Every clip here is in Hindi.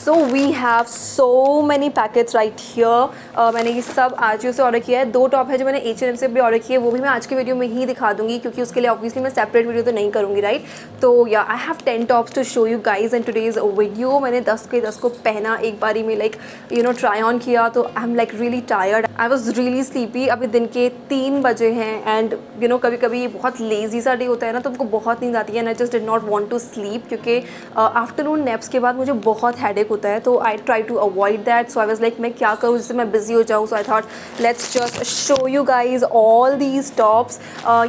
So we have so many packets right here. मैंने ये सब आजियो से ऑर्डर किया है। 2 टॉप है जो मैंने H&M से भी ऑर्डर किए, वो भी मैं आज के वीडियो में ही दिखा दूंगी क्योंकि उसके लिए ऑब्वियसली मैं सेपरेट वीडियो तो नहीं करूँगी, राइट। तो या I have 10 tops to show you guys and today's video. मैंने 10 के 10 को पहना एक बारी में, लाइक ट्राई ऑन किया, तो I am like really tired, I was really sleepy. अभी दिन के 3 बजे हैं एंड कभी कभी बहुत लेजी सा डे होता है ना, तो हमको बहुत नींद आती है and I just did not want to sleep क्योंकि आफ्टरनून नैप्स के बाद मुझे बहुत हेडेक होता है, तो I try to avoid that. So I was like मैं क्या करूँ जिससे मैं बिजी हो जाऊँ। So I thought let's just show you guys all these tops.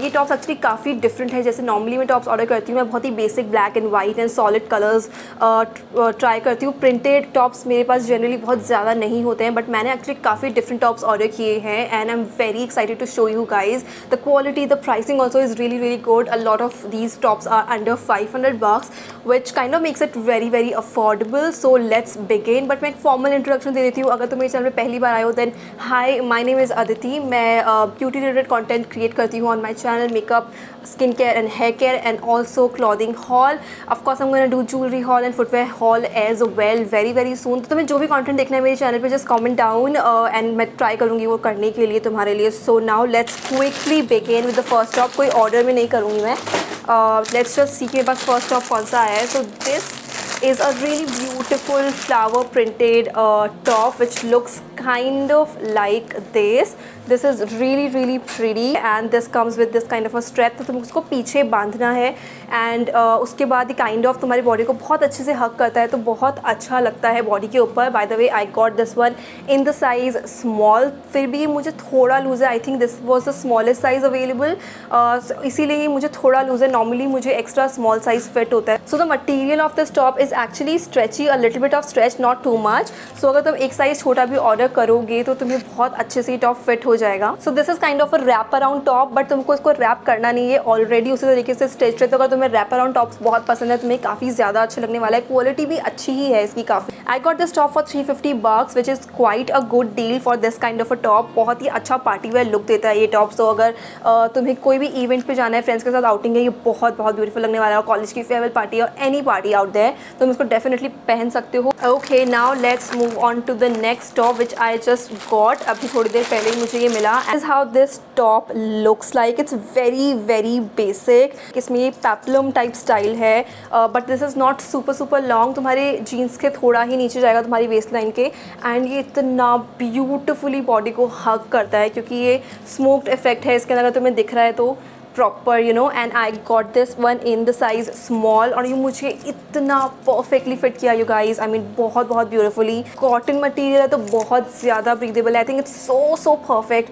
ये टॉप्स एक्चुअली काफ़ी डिफरेंट है। जैसे नॉर्मली मैं टॉप्स ऑर्डर करती हूँ, मैं बहुत ही basic black and white and solid colours try करती हूँ। प्रिंटेड टॉप्स मेरे पास जनरली बहुत ज़्यादा नहीं होते हैं, बट मैंने एक्चुअली काफ़ी डिफरेंट टॉप्स ऑर्डर किए हैं and I am very excited to show you guys the quality, the pricing also is really really good. A lot of these tops are under $500 which kind of makes it very very affordable. So let's begin. But मैं एक formal introduction दे देती हूँ। अगर तुम मेरे चैनल पे पहली बार आए हो then hi, my name is Aditi. मैं beauty related content create करती हूँ on my channel, makeup, skincare and hair care and also clothing haul. Of course I'm gonna do jewelry haul and footwear haul as well very very soon. तो तुम्हें जो भी content देखना है मेरे चैनल पे just comment down and मैं try करूँगी वो करने के लिए तुम्हारे लिए। So now let's quickly begin with the first top. कोई ऑर्डर में नहीं करूँगी मैं। लेट्स जस्ट सी के पास फर्स्ट टॉप कौन सा आया है। So this is a really beautiful flower printed top which looks kind of like this. This is really really pretty and this comes with this kind of a strap, तो तुम उसको पीछे बांधना है एंड उसके बाद ये काइंड ऑफ तुम्हारी बॉडी को बहुत अच्छे से हक करता है, तो बहुत अच्छा लगता है बॉडी के ऊपर। By the way I got this one in the size small, फिर भी मुझे थोड़ा लूज़ है। I think this was the smallest size available, इसीलिए मुझे थोड़ा लूज़ है। नॉर्मली मुझे एक्स्ट्रा स्मॉल साइज़ फिट होता है। So the material of this top is actually stretchy, a little bit of stretch, not too much. So अगर तुम एक साइज़ छोटा भी ऑर्डर करोगे तो तुम्हें बहुत अच्छे से ये टॉप फिट हो जाएगा। So this is kind of a wrap around top, but तुमको इसको रैप करना नहीं है, ऑलरेडी उसी तरीके से स्टिच्ड है। तो अगर तुम्हें रैप अराउंड टॉप्स बहुत पसंद है, तुम्हें काफ़ी ज़्यादा अच्छा लगने वाला है। क्वालिटी भी अच्छी ही है इसकी काफ़ी। आई got this top for $350 which is quite a good deal for this kind of a top. बहुत ही अच्छा पार्टी वेयर लुक देता है ये टॉप। तो अगर तुम्हें कोई भी इवेंट पे जाना है, फ्रेंड्स के साथ आउटिंग है, ये बहुत बहुत ब्यूटीफुल लगने वाला है। कॉलेज की फेयरवेल पार्टी और एनी पार्टी आउट देयर, तुम इसको डेफिनेटली पहन सकते हो। Okay, now let's move on to the next top which I just got. अभी थोड़ी देर पहले ही मुझे ये मिला। Is how this top looks like. It's very very basic. इसमें ये पेप्लम टाइप स्टाइल है, but this is not super super long. तुम्हारे जीन्स के थोड़ा ही नीचे जाएगा तुम्हारी वेस्ट लाइन के, एंड ये इतना ब्यूटिफुली बॉडी को हग करता है क्योंकि ये स्मोक्ड इफेक्ट है इसके अंदर, अगर तुम्हें दिख रहा है तो proper and I got this one in the size small और ये मुझे इतना परफेक्टली फिट किया यू गाइज। आई मीन बहुत बहुत ब्यूटीफुली। कॉटन मटेरियल है तो बहुत ज़्यादा ब्रीदेबल है। I think it's so perfect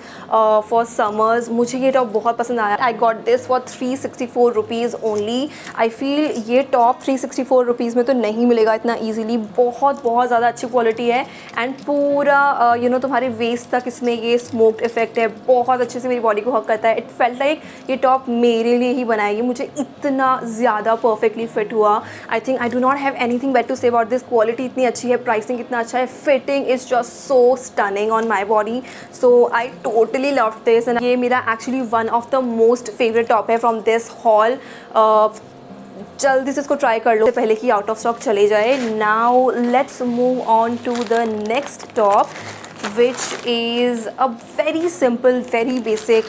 for summers. मुझे ये टॉप बहुत पसंद आया। I got this for ₹364 only. I feel ये टॉप ₹364 में तो नहीं मिलेगा इतना ईजिली। बहुत बहुत ज़्यादा अच्छी क्वालिटी है एंड पूरा तुम्हारे वेस्ट तक इसमें ये स्मोक्ड इफेक्ट है। बहुत अच्छे से मेरी बॉडी को हक करता है। इट फेल्ट लाइक ये टॉप मेरे लिए ही बनाएगी। मुझे इतना ज़्यादा परफेक्टली फिट हुआ। I think I do not have anything bad to say about this. Quality इतनी अच्छी है, प्राइसिंग इतना अच्छा है, fitting is just so stunning on my body. So I totally love this and ये मेरा actually one of the most favourite top है फ्रॉम दिस हॉल। जल्दी से इसको ट्राई कर लो पहले कि आउट ऑफ स्टॉक चले जाए। Now let's move on to the next top which is a very simple, very basic,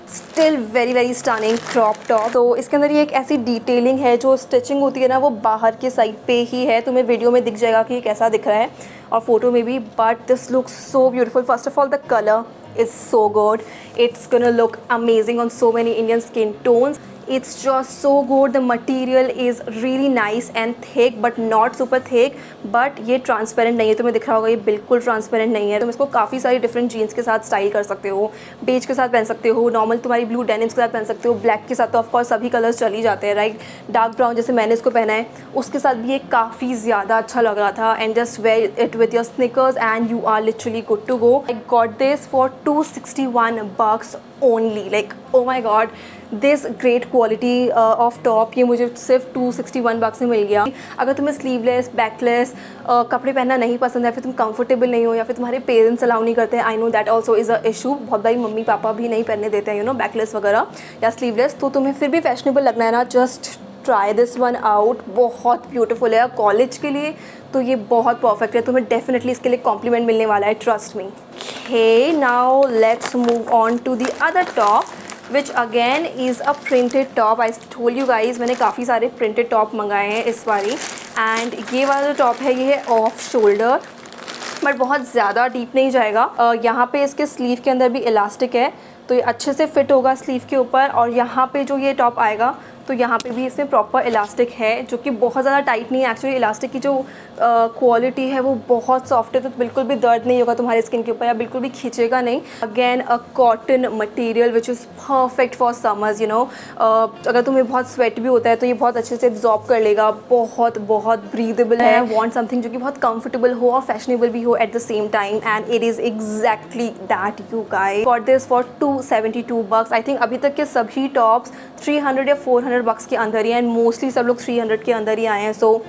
still very very stunning crop top. तो इसके अंदर ये एक ऐसी डिटेलिंग है, जो स्टिचिंग होती है ना वो बाहर के साइड पे ही है। तुम्हें वीडियो में दिख जाएगा कि ये कैसा दिख रहा है और फोटो में भी, but this looks so beautiful. First of all the colour is so good. It's gonna look amazing on so many Indian skin tones. It's just so good. The material is really nice and thick but not super thick. But ये ट्रांसपेरेंट नहीं है, तुम्हें दिख रहा होगा ये बिल्कुल ट्रांसपेरेंट नहीं है। तुम इसको काफ़ी सारी डिफरेंट जीन्स के साथ स्टाइल कर सकते हो, बेज के साथ पहन सकते हो, नॉर्मल तुम्हारी ब्लू डेनिम्स के साथ पहन सकते हो, ब्लैक के साथ तो ऑफकोर्स सभी कलर्स चल ही जाते हैं, राइट। डार्क ब्राउन जैसे मैंने इसको पहना है उसके साथ भी ये काफ़ी ज़्यादा अच्छा लग रहा था। And just wear it with your sneakers and you are literally good to go. I got this for $261 only. Like oh my God, this great quality of top ये मुझे सिर्फ $261 में मिल गया। अगर तुम्हें स्लीवलेस, बैकलेस कपड़े पहनना नहीं पसंद है, फिर तुम कंफर्टेबल नहीं हो या फिर तुम्हारे पेरेंट्स अलाउ नहीं करते हैं, I know that also is a issue. बहुत बारी मम्मी पापा भी नहीं पहनने देते हैं बैकलेस वगैरह या स्लीवलेस, तो तुम्हें फिर भी फैशनेबल लगना है ना, just try this one out, बहुत ब्यूटीफुल है कॉलेज के लिए, तो ये बहुत परफेक्ट है, तुम्हें डेफिनेटली इसके लिए कॉम्प्लीमेंट मिलने वाला है, trust me. Okay, now let's move on to the other top which again is a printed top. I told you guys मैंने काफ़ी सारे प्रिंटेड टॉप मंगाए हैं इस बारी, एंड ये वाला जो टॉप है ये है ऑफ शोल्डर, बट बहुत ज़्यादा डीप नहीं जाएगा। यहाँ पे इसके स्लीव के अंदर भी इलास्टिक है, तो ये अच्छे से फिट होगा स्लीव के ऊपर, और यहाँ पे जो ये टॉप आएगा तो यहाँ पे भी इसमें प्रॉपर इलास्टिक है, जो कि बहुत ज़्यादा टाइट नहीं है। एक्चुअली इलास्टिक की जो क्वालिटी है वो बहुत सॉफ्ट है, तो बिल्कुल भी दर्द नहीं होगा तुम्हारे स्किन के ऊपर, या बिल्कुल भी खींचेगा नहीं। Again a cotton material which is perfect for summers, you know. अगर तुम्हें बहुत स्वेट भी होता है तो ये बहुत अच्छे से एब्जॉर्ब कर लेगा, बहुत बहुत ब्रीदेबल है। वांट समथिंग जो कि बहुत कंफर्टेबल हो और फैशनेबल भी हो at the same time, and it is exactly that you guys. For this for $272। I think अभी तक के सभी टॉप्स 300 या 400 $100 के अंदर ही हैं, एंड मोस्टली सब लोग 300 के अंदर ही आए हैं। So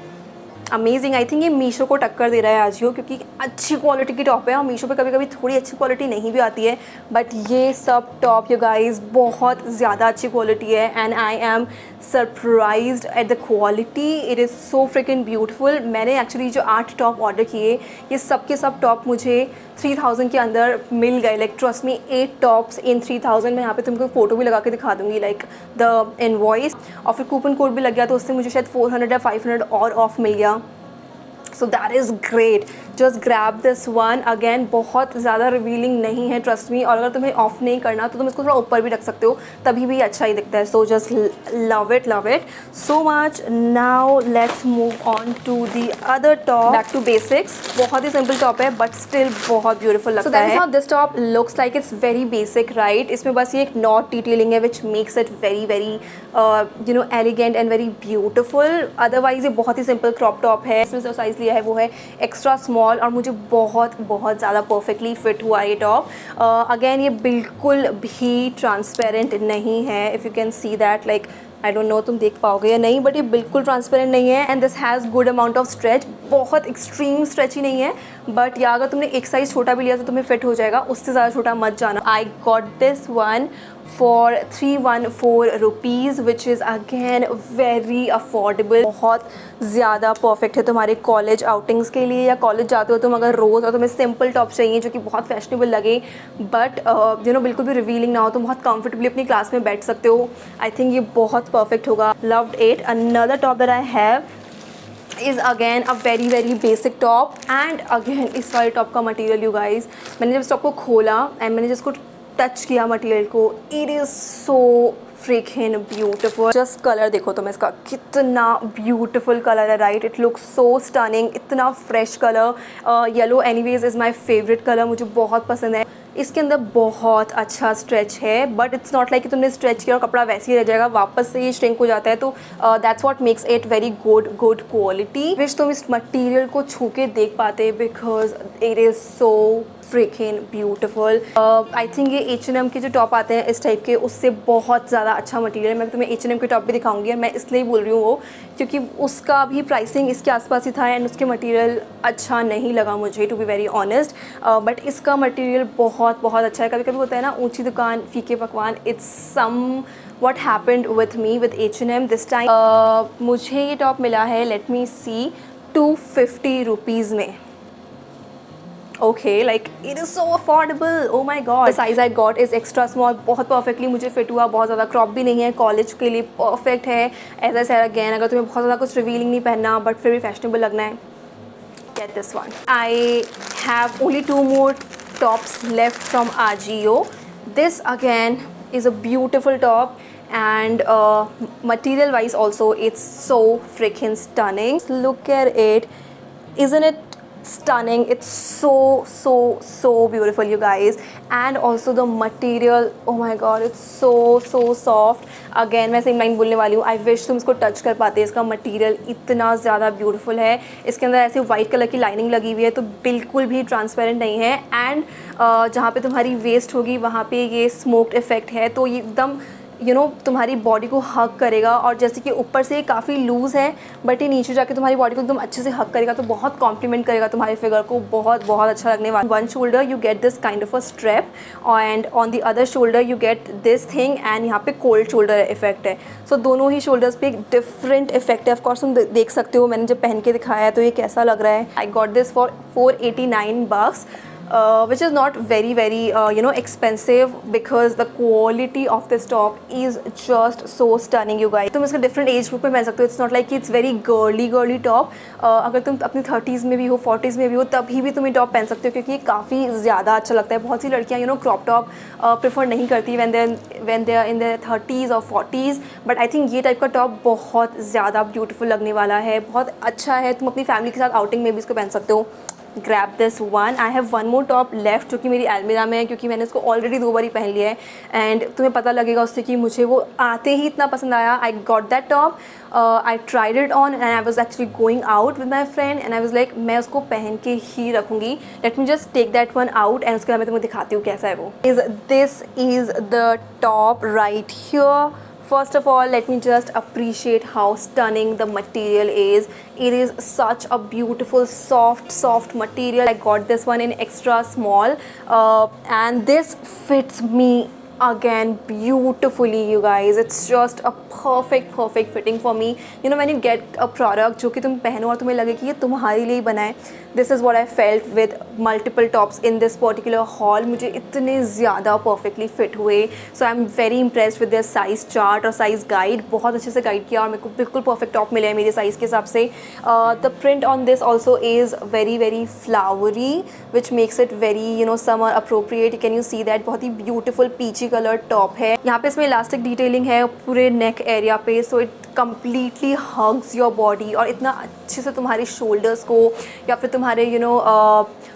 amazing. आई थिंक ये मीशो को टक्कर दे रहा है आजियो, क्योंकि अच्छी क्वालिटी की टॉप है, और मीशो पे कभी कभी थोड़ी अच्छी क्वालिटी नहीं भी आती है, बट ये सब टॉप यू गाइस बहुत ज़्यादा अच्छी क्वालिटी है, and I am surprised at the quality. It is so freaking beautiful. मैंने एक्चुअली जो 8 टॉप ऑर्डर किए, ये सब के सब टॉप मुझे 3000 के अंदर मिल गए। लाइक ट्रस्ट मी, 8 टॉप्स इन 3000। मैं यहाँ पे तुमको फ़ोटो भी लगा के दिखा दूँगी, लाइक द इनवॉइस, और फिर कूपन कोड भी लग गया, तो उससे मुझे शायद 400 या 500 और ऑफ मिल गया। So that is great, just grab this one. Again बहुत ज़्यादा रिवीलिंग नहीं है, ट्रस्ट मी, और अगर तुम्हें ऑफ नहीं करना तो तुम इसको थोड़ा ऊपर भी रख सकते हो, तभी भी अच्छा ही दिखता है। So just love it so much. Now let's move on to the other top, back to basics. बहुत ही सिंपल टॉप है बट स्टिल बहुत ब्यूटीफुल लगता है। So that is how this top looks like. It's very basic right, इसमें बस ये एक नॉट डिटेलिंग है which makes it very very you know elegant and very beautiful. Otherwise ये बहुत ही सिंपल क्रॉप टॉप है। इसमें जो साइज़ लिया है वो है एक्स्ट्रा स्मॉल, और मुझे बहुत बहुत ज़्यादा परफेक्टली फिट हुआ ये टॉप। अगेन ये बिल्कुल भी ट्रांसपेरेंट नहीं है, if you can see that, like I don't know तुम देख पाओगे या नहीं, बट ये बिल्कुल ट्रांसपेरेंट नहीं है, and this has good amount of stretch. बहुत एक्सट्रीम स्ट्रेच ही नहीं है, बट या अगर तुमने एक साइज़ छोटा भी लिया तो तुम्हें फिट हो जाएगा, उससे ज़्यादा छोटा मत जाना। आई got this one for 314 rupees, which is again very affordable. बहुत ज़्यादा परफेक्ट है तुम्हारे कॉलेज आउटिंग्स के लिए, या कॉलेज जाते हो तुम अगर रोज़, और तुम्हें सिंपल टॉप चाहिए जो कि बहुत फैशनेबल लगे, बट यू नो बिल्कुल भी रिवीलिंग ना हो, तुम बहुत कंफर्टेबली अपनी क्लास में बैठ सकते हो। आई थिंक ये बहुत परफेक्ट होगा। Loved it. Another top that I have is again a very very basic top, and again इस वाले टॉप का मटेरियल यू गाइस, मैंने जब इस टॉप को खोला एंड मैंने जिसको टच किया मटेरियल को, it is so freaking beautiful. Just colour देखो तुम इसका, कितना ब्यूटीफुल कलर है right. It looks so stunning, इतना fresh colour. Yellow anyways is my favourite colour, मुझे बहुत पसंद है। इसके अंदर बहुत अच्छा स्ट्रेच है, बट इट्स नॉट लाइक कि तुमने स्ट्रेच किया और कपड़ा वैसे ही रह जाएगा, वापस से ये श्रिंक हो जाता है, तो that's what makes it very good quality, which तुम इस मटेरियल को छू के देख पाते, because it is so freaking beautiful. I think ये H&M के जो टॉप आते हैं इस टाइप के, उससे बहुत ज़्यादा अच्छा मटेरियल है। मैं तुम्हें H&M के टॉप भी दिखाऊंगी, मैं इसलिए बोल रही हूँ वो, क्योंकि उसका भी प्राइसिंग इसके आसपास ही था, एंड उसके मटेरियल अच्छा नहीं लगा मुझे, to be very honest. But इसका मटेरियल बहुत बहुत अच्छा है। कभी कभी होता है ना, ऊंची दुकान फीके पकवान, it's some what happened with me with H&M this time। मुझे ये टॉप मिला है, let me see, 250 रुपीज़ में। Okay, like it is so affordable. Oh my god. The size I got is extra small. बहुत परफेक्टली मुझे फिट हुआ, बहुत ज़्यादा क्रॉप भी नहीं है, कॉलेज के लिए परफेक्ट है। As I said again, अगर तुम्हें बहुत ज़्यादा कुछ रिवीलिंग नहीं पहनना बट फिर भी फैशनेबल लगना है, get this one. I have only 2 more tops left from Ajio. This again is a beautiful top, and material wise also it's so freaking stunning. Look at it, isn't it stunning? It's so beautiful you guys, and also the material, oh my god, it's so soft. Again मैं सेम लाइन बोलने वाली हूँ, आई विश तुम इसको टच कर पाते। इसका मटेरियल इतना ज़्यादा ब्यूटीफुल है, इसके अंदर ऐसे वाइट कलर की लाइनिंग लगी हुई है, तो बिल्कुल भी ट्रांसपेरेंट नहीं है, एंड जहाँ पे तुम्हारी वेस्ट होगी वहाँ पे ये स्मोक्ड इफेक्ट है, तो ये एकदम तुम्हारी बॉडी को हग करेगा, और जैसे कि ऊपर से काफ़ी लूज़ है बट ये नीचे जाके तुम्हारी बॉडी को एकदम अच्छे से हग करेगा, तो बहुत कॉम्प्लीमेंट करेगा तुम्हारे फिगर को, बहुत बहुत अच्छा लगने वाला। One shoulder you get this kind of a strap and on the other shoulder you get this thing, and यहाँ पे कोल्ड शोल्डर इफेक्ट है। सो दोनों ही शोल्डर्स पे एक डिफरेंट इफेक्ट है। ऑफकोर्स तुम देख सकते हो मैंने जब पहन के दिखाया है तो ये कैसा लग रहा है। आई got this for $489 which is not very expensive because the quality of this top is just so stunning you guys। तुम इसके डिफरेंट एज ग्रुप में पहन सकते हो। It's not like it's very girly top. अगर तुम अपनी 30s में भी हो, 40s में भी हो, तभी भी तुम ये टॉप पहन सकते हो क्योंकि ये काफ़ी ज़्यादा अच्छा लगता है। बहुत सी लड़कियाँ क्रॉप टॉप प्रेफर नहीं करती when they are in their 30s और 40s, बट आई थिंक ये टाइप का टॉप बहुत ज़्यादा ब्यूटीफुल लगने वाला है, बहुत अच्छा है। तुम अपनी फैमिली के साथ आउटिंग में भी इसको पहन सकते हो। Grab this one. I have one more top left जो कि मेरी अलमीरा में है क्योंकि मैंने इसको ऑलरेडी 2 बार ही पहन लिया है, एंड तुम्हें पता लगेगा उससे कि मुझे वो आते ही इतना पसंद आया। I got that top, I tried it on and I was actually going out with my friend and I was like मैं उसको पहन के ही रखूँगी। Let me just take that one out and उसके बाद मैं तुम्हें दिखाती हूँ कैसा है वो। This is the top right here. First of all, let me just appreciate how stunning the material is. It is such a beautiful soft material. I got this one in extra small and this fits me again beautifully you guys. It's just a perfect fitting for me. When you get a product जो कि तुम पहनो और तुम्हें लगे कि ये तुम्हारे लिए ही बना है, this is what I felt with multiple tops in this particular haul. मुझे इतने ज़्यादा perfectly fit हुए, so I'm very impressed with their size chart और size guide. बहुत अच्छे से गाइड किया और मेरे को बिल्कुल perfect top मिले हैं मेरे size के हिसाब से। The print on this also is very flowery, which makes it very summer appropriate. Can you see that? बहुत ही beautiful peachy कलर टॉप है। यहाँ पे इसमें इलास्टिक डिटेलिंग है पूरे नेक एरिया पे, so it completely hugs your body और इतना अच्छे से तुम्हारे शोल्डर्स को या फिर तुम्हारे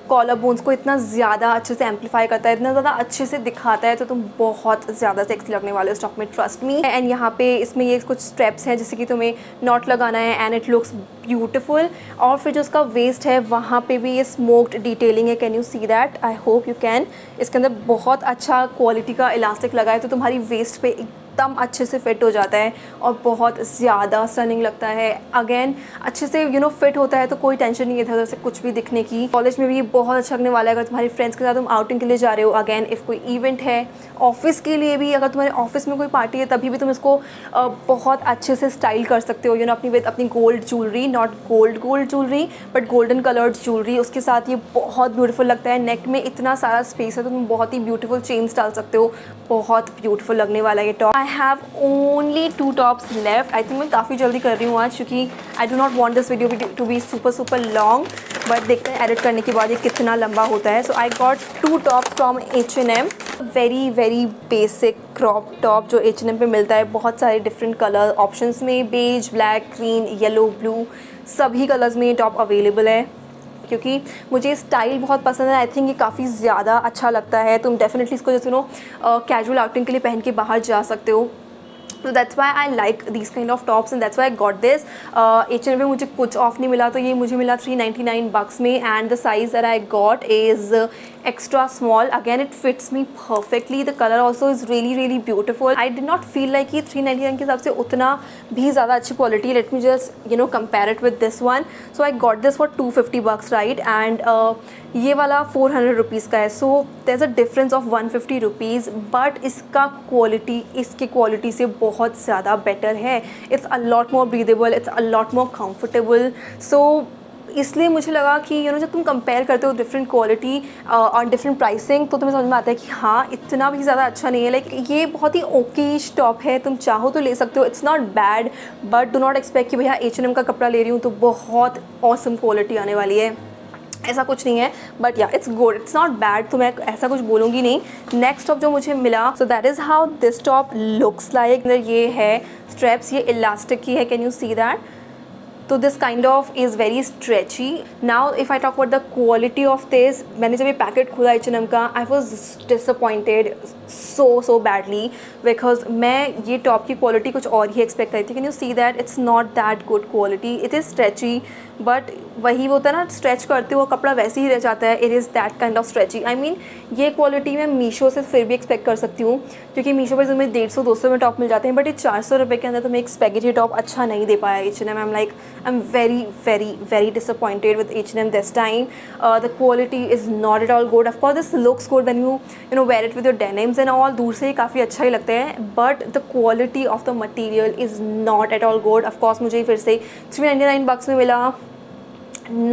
कॉलर बोन्स को इतना ज़्यादा अच्छे से एम्पलीफाई करता है, इतना ज़्यादा अच्छे से दिखाता है, तो तुम बहुत ज़्यादा सेक्सी लगने वाले हो स्टॉक में, ट्रस्ट मी। एंड यहाँ पे इसमें ये कुछ स्टेप्स हैं जैसे कि तुम्हें नॉट लगाना है एंड इट लुक्स ब्यूटीफुल। और फिर जो उसका वेस्ट है वहाँ पे भी ये स्मोक्ड डिटेलिंग है। Can you see that? I hope you can. इसके अंदर बहुत अच्छा क्वालिटी का इलास्टिक लगा है तो तुम्हारी वेस्ट पे एकदम अच्छे से फिट हो जाता है और बहुत ज़्यादा स्टनिंग लगता है। अगेन अच्छे से फिट होता है तो कोई टेंशन नहीं है इधर से कुछ भी दिखने की। कॉलेज में भी ये बहुत अच्छा लगने वाला है अगर तुम्हारे फ्रेंड्स के साथ तुम आउटिंग के लिए जा रहे हो। अगेन इफ़ कोई इवेंट है, ऑफिस के लिए भी, अगर तुम्हारे ऑफिस में कोई पार्टी है तभी भी तुम इसको बहुत अच्छे से स्टाइल कर सकते हो। अपनी gold jewellery, not gold jewellery but golden coloured jewellery, उसके साथ ये बहुत ब्यूटीफुल लगता है। नेक में इतना सारा स्पेस है तो तुम बहुत ही ब्यूटीफुल चेन्स डाल सकते हो, बहुत ब्यूटीफुल लगने वाला है ये top. I have only 2 tops left. I think मैं काफ़ी जल्दी कर रही हूँ आज क्योंकि I do not want this video to be super long, but देखते हैं एडिट करने के बाद ये कितना लंबा होता है। So I got 2 top from H&M। Very basic crop top जो H&M पे मिलता है, बहुत सारे डिफरेंट कलर ऑप्शंस में, beige, black, green, yellow, blue, सभी कलर्स में ये टॉप अवेलेबल है। क्योंकि मुझे स्टाइल बहुत पसंद है, आई थिंक ये काफ़ी ज़्यादा अच्छा लगता है। तुम डेफिनेटली इसको जैसे कैजुअल आउटिंग के लिए पहन के बाहर जा सकते हो। तो that's why I like this kind of tops and that's why I got this. H&M में मुझे कुछ ऑफ नहीं मिला तो ये मुझे मिला $399 में, and the size that I got is extra small. Again it fits me perfectly. The color also is really beautiful. I did not feel like ये $399 के हिसाब से उतना भी ज़्यादा अच्छी quality. Let me just compare it with this one. So I got this for $250 right, and ये वाला 400 रुपीज़ का है। So there's a difference of 150 rupees, but इसका क्वालिटी इसके क्वालिटी से बहुत ज़्यादा बेटर है। It's a lot more breathable, it's a lot more comfortable. So इसलिए मुझे लगा कि जब तुम कंपेयर करते हो डिफरेंट क्वालिटी और डिफरेंट प्राइसिंग तो तुम्हें समझ में आता है कि हाँ इतना भी ज़्यादा अच्छा नहीं है। लाइक ये बहुत ही ओकेश टॉप है, तुम चाहो तो ले सकते हो, it's not bad, but do not expect कि भैया H&M का कपड़ा ले रही हूँ तो बहुत ऑसम क्वालिटी आने वाली है, ऐसा कुछ नहीं है। बट या it's good, it's not bad, तो मैं ऐसा कुछ बोलूँगी नहीं। नेक्स्ट टॉप जो मुझे मिला, so that is how this top looks like. ये है स्ट्रैप्स, ये इलास्टिक की है, कैन यू सी दैट? तो this kind of is very stretchy. Now if I talk about the quality of this, मैंने जब ये पैकेट खुला H&M का, I was disappointed so badly, because मैं ये टॉप की क्वालिटी कुछ और ही एक्सपेक्ट करी थी. Can you see that it's not that good quality. It is stretchy, but वही होता है ना, स्ट्रेच करते हुए कपड़ा वैसे ही रह जाता है. It is that kind of stretchy. I mean ये क्वालिटी मैं मीशो से फिर भी एक्सपेक्ट कर सकती हूँ, क्योंकि मीशो पर तुम्हें 150-200 में टॉप मिल जाते हैं, बट ये 400 रुपये के अंदर तुम्हें एक स्पेगेटी टॉप अच्छा नहीं दे पाया H&M. I am very disappointed with H&M this time. The quality is not at all good. Of course this looks good when you wear it with your denims and all. दूर से काफ़ी अच्छा ही लगता है, but the quality of the material is not at all good. Of course मुझे फिर से $399 में मिला.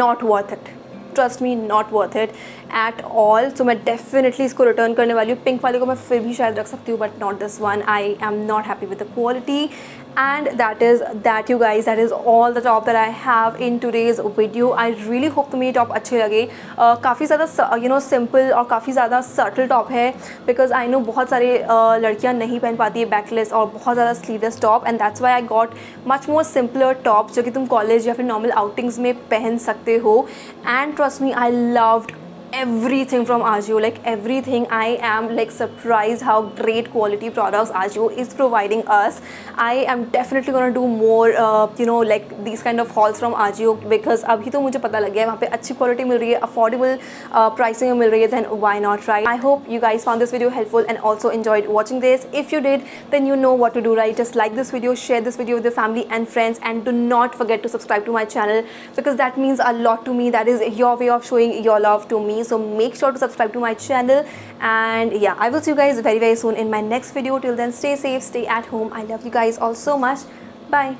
Not worth it. Trust me, not worth it at all. So मैं डेफिनेटली इसको रिटर्न करने वाली हूँ. पिंक वाले को मैं फिर भी शायद रख सकती हूँ, but not this one. I am not happy with the quality. And that is that you guys, that is all the top that I have in today's video. I really hope तुम्हें ये टॉप अच्छे लगे. काफ़ी ज़्यादा सिंपल और काफ़ी ज़्यादा सटल टॉप है, बिकॉज आई नो बहुत सारे लड़कियाँ नहीं पहन पाती है बैकलेस और बहुत ज़्यादा sleeveless top, and that's why I got much more simpler top जो कि तुम कॉलेज या फिर नॉर्मल आउटिंग्स में पहन सकते हो. And trust me, I loved everything from Ajio, like everything. I am like surprised how great quality products Ajio is providing us. I am definitely gonna do more like these kind of hauls from Ajio, because अभी तो मुझे पता लग गया है वहाँ पे अच्छी quality मिल रही है, affordable pricing में मिल रही है. Then why not try? I hope you guys found this video helpful and also enjoyed watching this. If you did, then you know what to do, right? Just like this video, share this video with your family and friends, and do not forget to subscribe to my channel, because that means a lot to me. That is your way of showing your love to me. So make sure to subscribe to my channel, and yeah, I will see you guys very soon in my next video. Till then, stay safe, stay at home. I love you guys all so much. Bye.